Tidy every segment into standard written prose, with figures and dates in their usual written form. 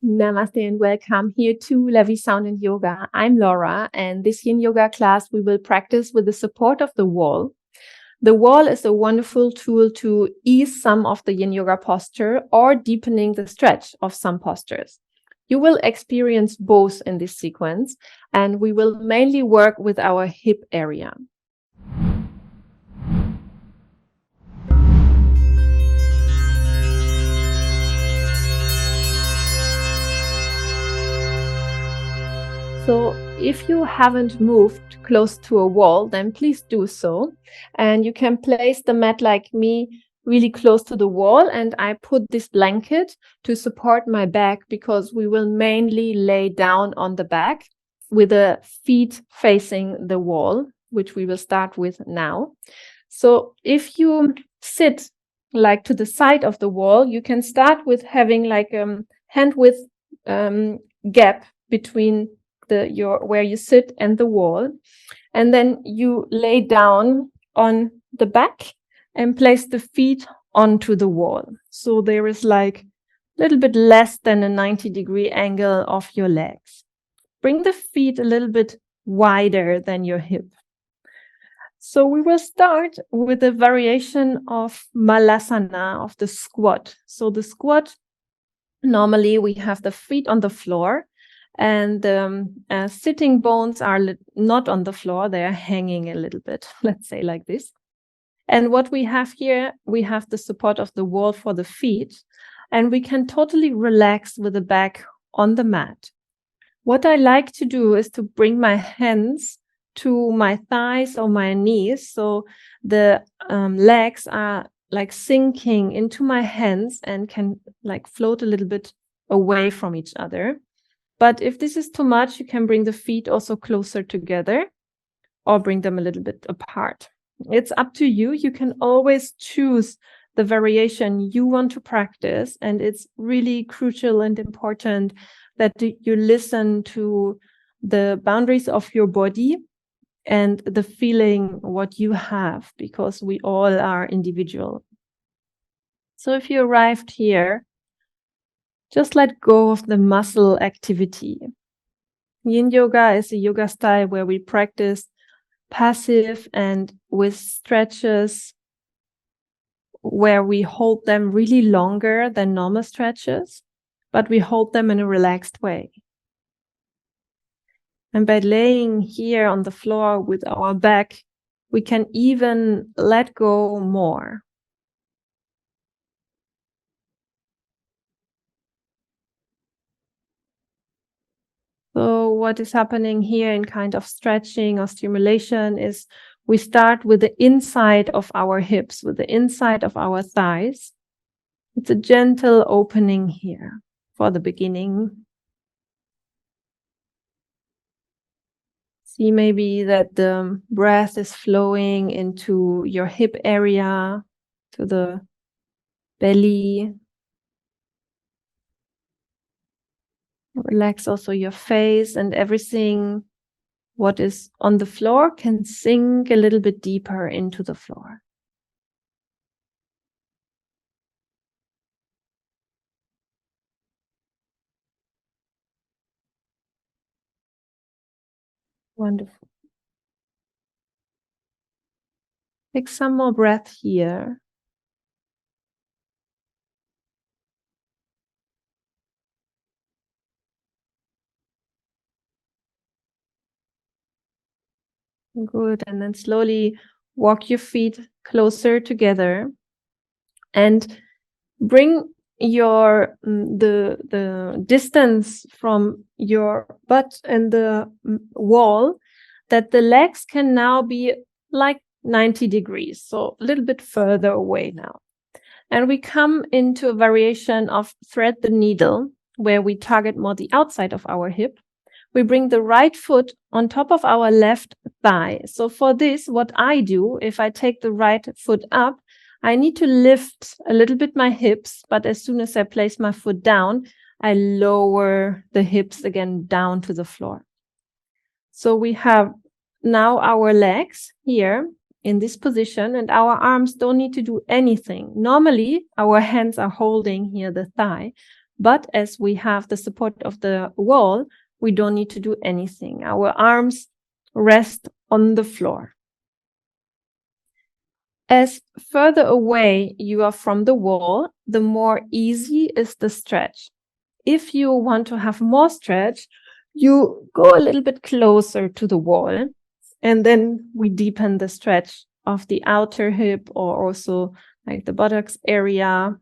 Namaste and welcome here to LaVi Sound and Yoga. I'm Laura, and this Yin Yoga class we will practice with the support of the wall. The wall is a wonderful tool to ease some of the Yin Yoga posture or deepening the stretch of some postures. You will experience both in this sequence, and we will mainly work with our hip area. So if you haven't moved close to a wall, then please do so. And you can place the mat like me really close to the wall. And I put this blanket to support my back because we will mainly lay down on the back with the feet facing the wall, which we will start with now. So if you sit like to the side of the wall, you can start with having like a hand width gap between where you sit and the wall, and then you lay down on the back and place the feet onto the wall. So there is like a little bit less than a 90-degree angle of your legs. Bring the feet a little bit wider than your hip. So we will start with a variation of Malasana, of the squat. So the squat, normally we have the feet on the floor, and sitting bones are not on the floor, they are hanging a little bit, let's say like this. And what we have here, we have the support of the wall for the feet, and we can totally relax with the back on the mat. What I like to do is to bring my hands to my thighs or my knees, so the legs are like sinking into my hands and can like float a little bit away from each other. But if this is too much, you can bring the feet also closer together or bring them a little bit apart. It's up to you. You can always choose the variation you want to practice. And it's really crucial and important that you listen to the boundaries of your body and the feeling what you have, because we all are individual. So if you arrived here, just let go of the muscle activity. Yin Yoga is a yoga style where we practice passive and with stretches where we hold them really longer than normal stretches, but we hold them in a relaxed way. And by laying here on the floor with our back, we can even let go more. So what is happening here in kind of stretching or stimulation is we start with the inside of our hips, with the inside of our thighs. It's a gentle opening here for the beginning. See maybe that the breath is flowing into your hip area, to the belly. Relax also your face, and everything what is on the floor can sink a little bit deeper into the floor. Wonderful. Take some more breath here. Good. And then slowly walk your feet closer together and bring your the distance from your butt and the wall, that the legs can now be like 90 degrees, so a little bit further away now. And we come into a variation of thread the needle, where we target more the outside of our hip. We bring the right foot on top of our left thigh. So for this, what I do, if I take the right foot up, I need to lift a little bit my hips, but as soon as I place my foot down, I lower the hips again down to the floor. So we have now our legs here in this position, and our arms don't need to do anything. Normally, our hands are holding here the thigh, But as we have the support of the wall, we don't need to do anything. Our arms rest on the floor. As further away you are from the wall, the more easy is the stretch. If you want to have more stretch, you go a little bit closer to the wall, and then we deepen the stretch of the outer hip or also like the buttocks area.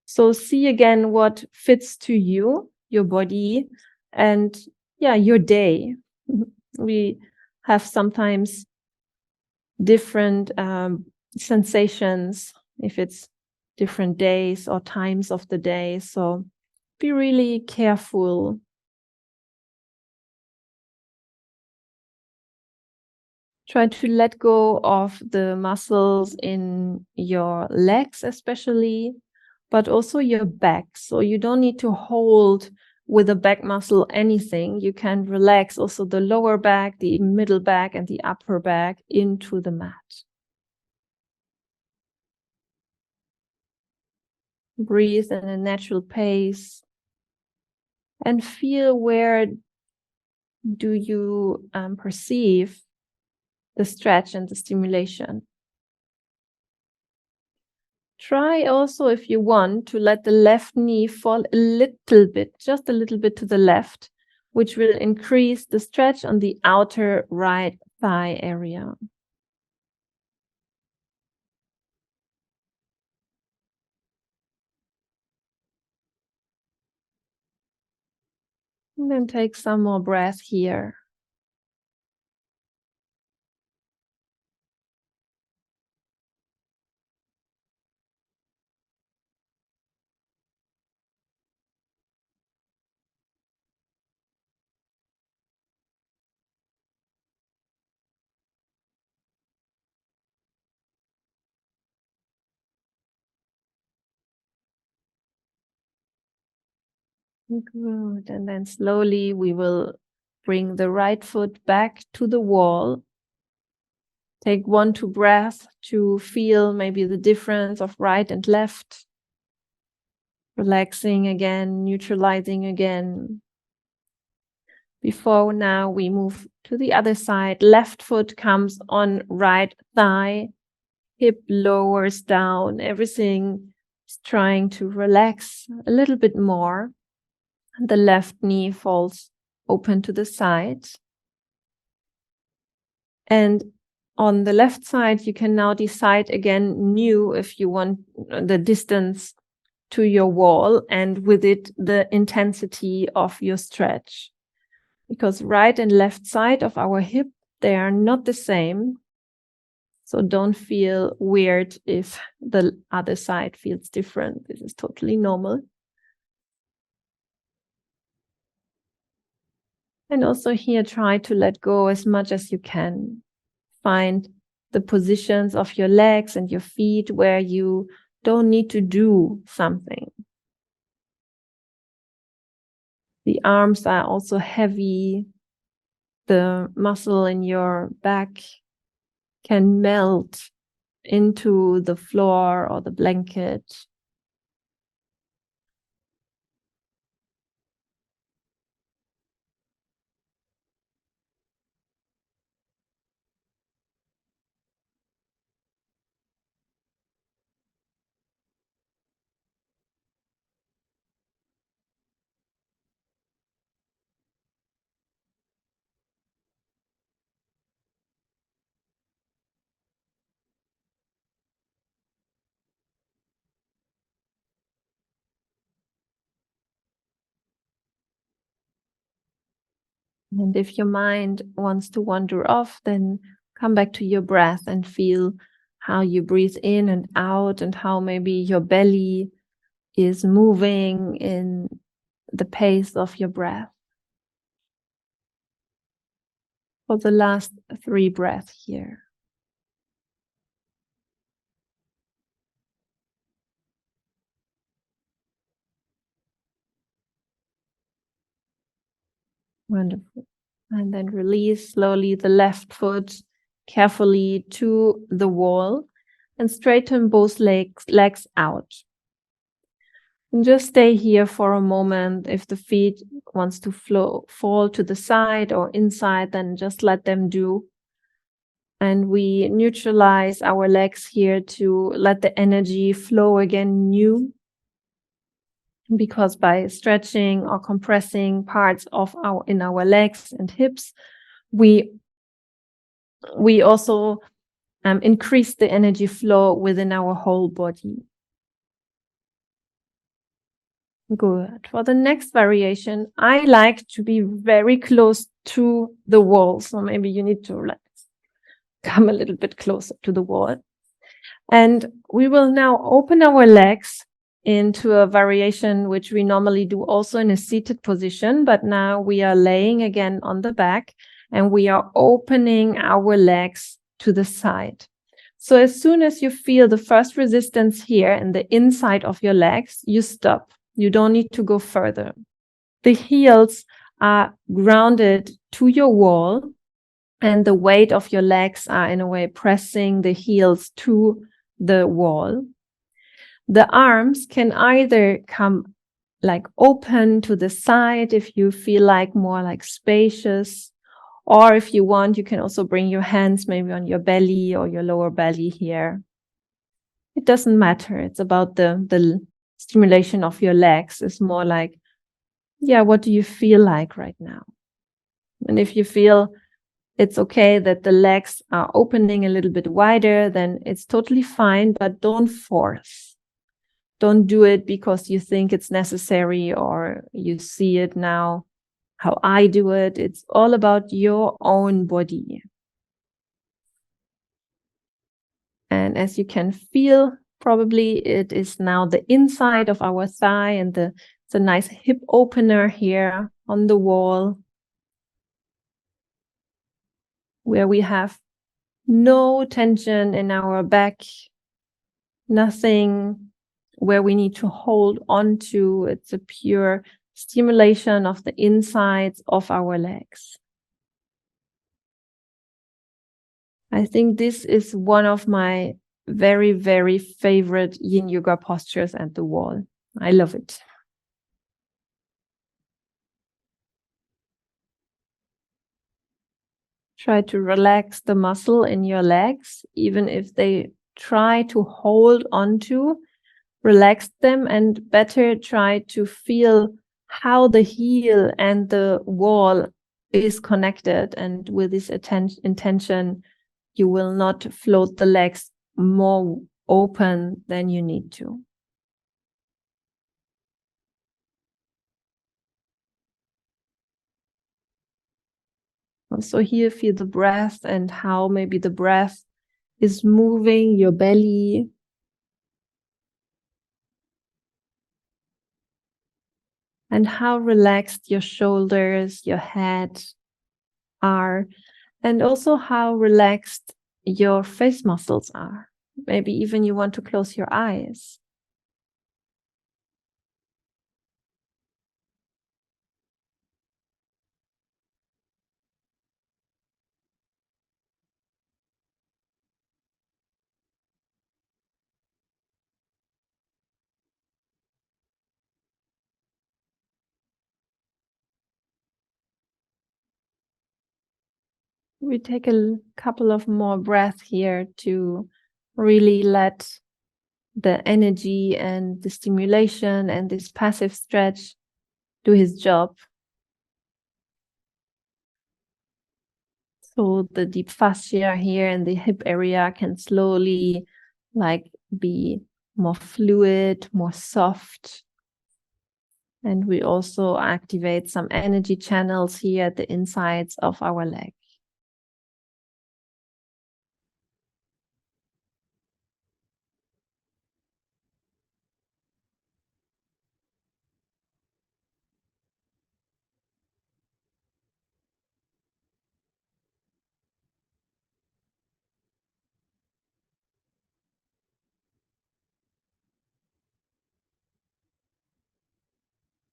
So see again what fits to you, your body, and your day. We have sometimes different sensations if it's different days or times of the day. So be really careful. Try to let go of the muscles in your legs, especially, but also your back. So you don't need to hold with the back muscle anything. You can relax also the lower back, the middle back, and the upper back into the mat. Breathe in a natural pace and feel where do you perceive the stretch and the stimulation. Try also, if you want, to let the left knee fall a little bit, just a little bit to the left, which will increase the stretch on the outer right thigh area. And then take some more breath here. Good. And then slowly we will bring the right foot back to the wall. Take 1-2 breaths to feel maybe the difference of right and left. Relaxing again, neutralizing again. Before now we move to the other side. Left foot comes on right thigh. Hip lowers down. Everything is trying to relax a little bit more. The left knee falls open to the side. And on the left side, you can now decide again new if you want the distance to your wall and with it the intensity of your stretch. Because right and left side of our hip, they are not the same. So don't feel weird if the other side feels different. This is totally normal. And also here, try to let go as much as you can. Find the positions of your legs and your feet where you don't need to do something. The arms are also heavy. The muscle in your back can melt into the floor or the blanket. And if your mind wants to wander off, then come back to your breath and feel how you breathe in and out and how maybe your belly is moving in the pace of your breath. For the last 3 breaths here. Wonderful. And then release slowly the left foot carefully to the wall and straighten both legs out. And just stay here for a moment. If the feet wants to fall to the side or inside, then just let them do. And we neutralize our legs here to let the energy flow again new. Because by stretching or compressing parts of our legs and hips, we also increase the energy flow within our whole body. Good. For the next variation, I like to be very close to the wall. So maybe you need to come a little bit closer to the wall. And we will now open our legs into a variation which we normally do also in a seated position, but now we are laying again on the back and we are opening our legs to the side. So as soon as you feel the first resistance here in the inside of your legs, you stop. You don't need to go further. The heels are grounded to your wall and the weight of your legs are in a way pressing the heels to the wall. The arms can either come like open to the side if you feel like more like spacious, or if you want, you can also bring your hands maybe on your belly or your lower belly here. It doesn't matter. It's about the stimulation of your legs. It's more like, yeah, what do you feel like right now? And if you feel it's okay that the legs are opening a little bit wider, then it's totally fine, but don't force. Don't do it because you think it's necessary or you see it now how I do it. It's all about your own body. And as you can feel, probably it is now the inside of our thigh and it's a nice hip opener here on the wall where we have no tension in our back, nothing where we need to hold on to. It's a pure stimulation of the insides of our legs. I think this is one of my very, very favorite Yin Yoga postures at the wall. I love it. Try to relax the muscle in your legs, even if they try to hold on to. Relax them and better try to feel how the heel and the wall is connected. And with this intention, you will not float the legs more open than you need to. Also here, feel the breath and how maybe the breath is moving your belly. And how relaxed your shoulders, your head are. And also how relaxed your face muscles are. Maybe even you want to close your eyes. We take a couple of more breaths here to really let the energy and the stimulation and this passive stretch do his job. So the deep fascia here in the hip area can slowly be more fluid, more soft. And we also activate some energy channels here at the insides of our leg.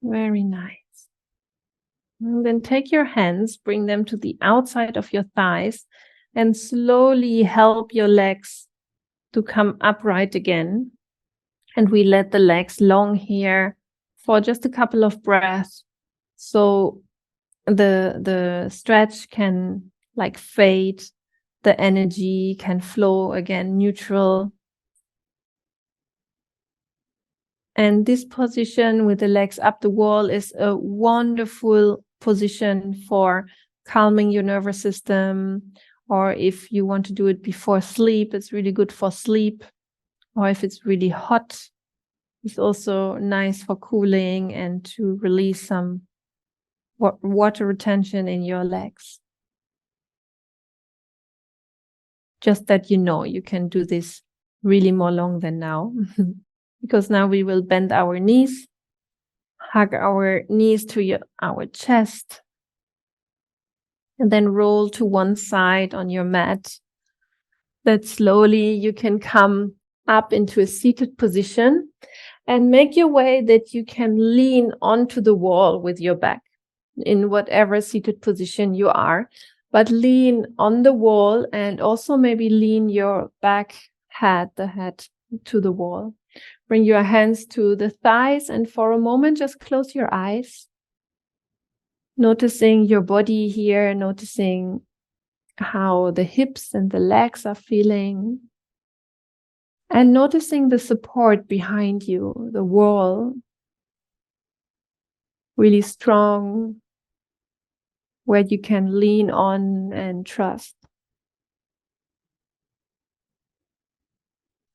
Very nice. And then take your hands, bring them to the outside of your thighs, and slowly help your legs to come upright again. And we let the legs long here for just a couple of breaths. So the stretch can like fade, the energy can flow again, neutral. And this position with the legs up the wall is a wonderful position for calming your nervous system. Or if you want to do it before sleep, it's really good for sleep. Or if it's really hot, it's also nice for cooling and to release some water retention in your legs. Just that you can do this really more long than now. Because now we will bend our knees, hug our knees to our chest, and then roll to one side on your mat. That slowly you can come up into a seated position and make your way that you can lean onto the wall with your back in whatever seated position you are, but lean on the wall and also maybe lean your the head to the wall. Bring your hands to the thighs and for a moment, just close your eyes. Noticing your body here, noticing how the hips and the legs are feeling. And noticing the support behind you, the wall, really strong, where you can lean on and trust.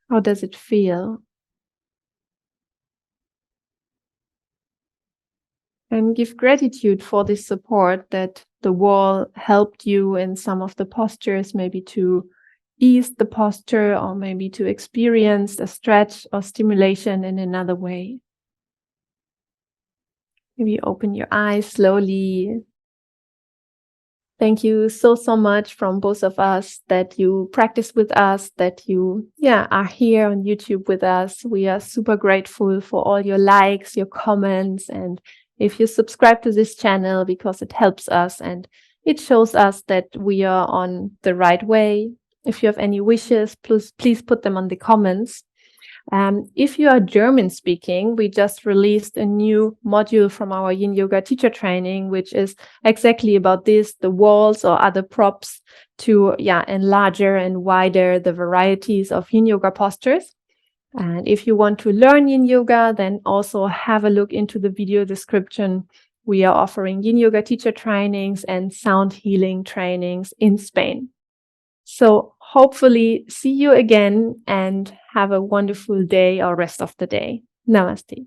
How does it feel? And give gratitude for this support, that the wall helped you in some of the postures, maybe to ease the posture or maybe to experience a stretch or stimulation in another way. Maybe open your eyes slowly. Thank you so much from both of us that you practice with us, that you are here on YouTube with us. We are super grateful for all your likes, your comments, and if you subscribe to this channel, because it helps us and it shows us that we are on the right way. If you have any wishes, please put them on the comments. If you are German speaking, we just released a new module from our Yin Yoga teacher training, which is exactly about this, the walls or other props to enlarge and wider the varieties of Yin Yoga postures. And if you want to learn Yin Yoga, then also have a look into the video description. We are offering Yin Yoga teacher trainings and sound healing trainings in Spain. So hopefully see you again and have a wonderful day or rest of the day. Namaste.